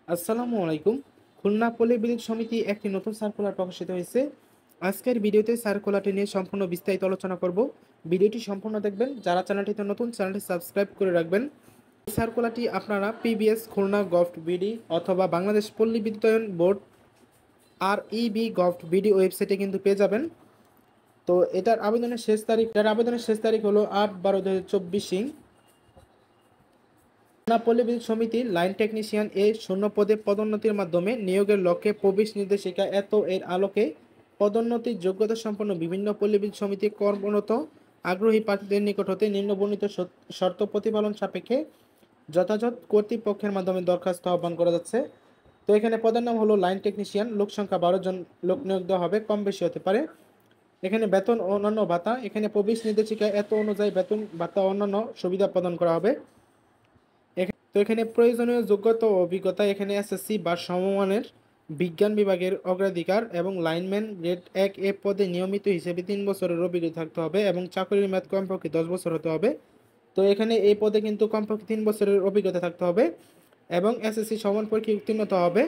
আসসালামু আলাইকুম। খুলনা পল্লী বিদ্যুৎ সমিতি একটি নতুন সার্কুলার প্রকাশিত হয়েছে। আজকের ভিডিওতে সার্কুলারটি নিয়ে সম্পূর্ণ বিস্তারিত আলোচনা করব। ভিডিওটি সম্পূর্ণ দেখবেন। যারা চ্যানেলটিতে নতুন, চ্যানেলটি সাবস্ক্রাইব করে রাখবেন। এই সার্কুলারটি আপনারা পিবিএস খুলনা গভট বিডি অথবা বাংলাদেশ পল্লী বিদ্যুতায়ন বোর্ড REB.gov.bd ওয়েবসাইটে কিন্তু পেয়ে যাবেন। তো এটার আবেদনের শেষ তারিখ হলো 8/12/2024। খুলনা পল্লী বিদ্যুৎ সমিতির লাইন টেকনিশিয়ান শূন্য পদে পদোন্নতির মাধ্যমে নিয়োগের লক্ষ্যে প্রবেশ নির্দেশিকা এর আলোকে পদোন্নতির যোগ্যতা সম্পন্ন বিভিন্ন পল্লী বিদ্যুৎ সমিতি কর্মরত আগ্রহী প্রার্থীদের নিকট হতে নিম্নবর্ণিত শর্ত প্রতিপালন সাপেক্ষে যথাযথ কর্তৃপক্ষের মাধ্যমে দরখাস্ত আহ্বান করা যাচ্ছে। তো এখানে পদের নাম হলো লাইন টেকনিশিয়ান। লোক সংখ্যা 12 জন লোক নিয়োগ দেওয়া হবে, কম বেশি হতে পারে। এখানে বেতন ও অন্যান্য ভাতা, এখানে প্রবেশ নির্দেশিকা অনুযায়ী বেতন ভাতা অন্যান্য সুবিধা প্রদান করা হবে। তো এখানে প্রয়োজনীয় যোগ্যতা ও অভিজ্ঞতা, এখানে এসএসসি বা সমমানের বিজ্ঞান বিভাগের অগ্রাধিকার এবং লাইনম্যান গ্রেড 1 পদে নিয়মিত হিসেবে 3 বছরের অভিজ্ঞতা থাকতে হবে এবং চাকরির মেয়াদ কমপক্ষে 10 বছর হতে হবে। তো এখানে এই পদে কিন্তু কমপক্ষে 3 বছরের অভিজ্ঞতা থাকতে হবে এবং এসএসসি সমান পরীক্ষায় উত্তীর্ণ হতে হবে।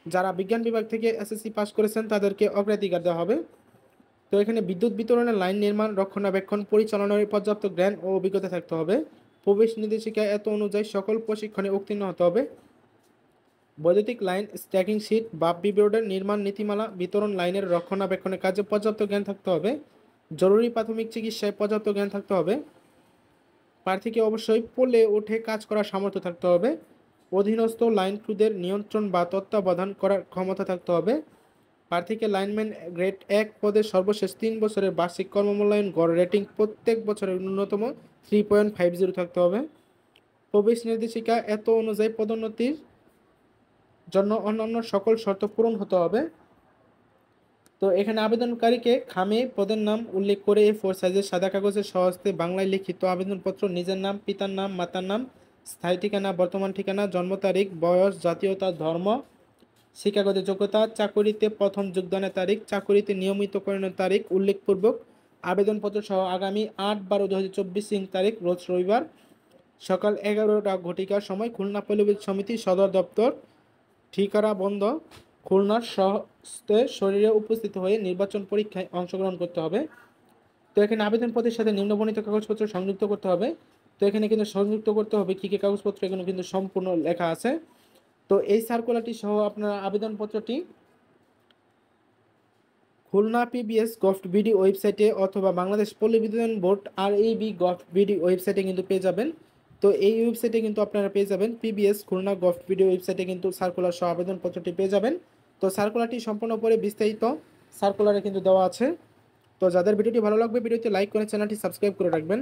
যারা বিজ্ঞান বিভাগ থেকে এসএসসি পাস করেছেন তাদেরকে অগ্রাধিকার দেওয়া হবে। তো এখানে বিদ্যুৎ বিতরণের লাইন নির্মাণ, রক্ষণাবেক্ষণ, পরিচালনার পর্যাপ্ত জ্ঞান ও অভিজ্ঞতা থাকতে হবে। প্রবেশ নির্দেশিকা অনুযায়ী সকল প্রশিক্ষণে উত্তীর্ণ হতে হবে। বৈদ্যুতিক লাইন স্ট্যাকিং শিট বা বিবোর্ডের নির্মাণ নীতিমালা, বিতরণ লাইনের রক্ষণাবেক্ষণের কাজে পর্যাপ্ত জ্ঞান থাকতে হবে। জরুরি প্রাথমিক চিকিৎসায় পর্যাপ্ত জ্ঞান থাকতে হবে। প্রার্থীকে অবশ্যই পোলে উঠে কাজ করার সামর্থ্য থাকতে হবে। অধীনস্থ লাইন ক্রুদের নিয়ন্ত্রণ বা তত্ত্বাবধান করার ক্ষমতা থাকতে হবে। প্রার্থীকে লাইনম্যান গ্রেড 1 পদে সর্বশেষ 3 বছরের বার্ষিক কর্মমূল্যায়ন গড় রেটিং প্রত্যেক বছরের ন্যূনতম 3.50 থাকতে হবে। প্রবেশ নির্দেশিকা অনুযায়ী পদোন্নতির জন্য অন্যান্য সকল শর্ত পূরণ হতে হবে। তো এখানে আবেদনকারীকে খামে পদের নাম উল্লেখ করে A4 সাইজের সাদা কাগজের সহস্তে বাংলায় লিখিত আবেদনপত্র, নিজের নাম, পিতার নাম, মাতার নাম, স্থায়ী ঠিকানা, বর্তমান ঠিকানা, জন্ম তারিখ, বয়স, জাতীয়তা, ধর্ম, শিক্ষাগত যোগ্যতা, চাকুরিতে প্রথম যোগদানের তারিখ, চাকুরিতে নিয়মিতকরণের তারিখ উল্লেখপূর্বক আবেদনপত্র সহ আগামী 8/12/2024 তারিখ রোজ রবিবার সকাল 11টা ঘটিকার সময় খুলনা পল্লী বিদ্যুৎ সমিতি সদর দপ্তর, ঠিকারা বন্ধ, খুলনার সহস্তে শরীরে উপস্থিত হয়ে নির্বাচন পরীক্ষায় অংশগ্রহণ করতে হবে। তো এখানে আবেদনপত্রের সাথে নিম্নবর্ণিত কাগজপত্র সংযুক্ত করতে হবে। তো এখানে কিন্তু সংযুক্ত করতে হবে কী কী কাগজপত্র, এগুলো কিন্তু সম্পূর্ণ লেখা আছে। তো এই সার্কুলারটি সহ আপনার আবেদনপত্রটি খুলনা পিবিএস গভট বিডি ওয়েবসাইটে অথবা বাংলাদেশ পল্লী বিদ্যুতায়ন বোর্ড REB.gov.bd ওয়েবসাইটে কিন্তু পেয়ে যাবেন। তো এই ওয়েবসাইটে কিন্তু আপনারা পেয়ে যাবেন পিবিএস খুলনা গভট বিডি ওয়েবসাইটে কিন্তু সার্কুলার সহ আবেদনপত্রটি পেয়ে যাবেন। তো সার্কুলারটি সম্পূর্ণ করে বিস্তারিত সার্কুলারে কিন্তু দেওয়া আছে। তো যাদের ভিডিওটি ভালো লাগবে ভিডিওতে লাইক করে চ্যানেলটি সাবস্ক্রাইব করে রাখবেন।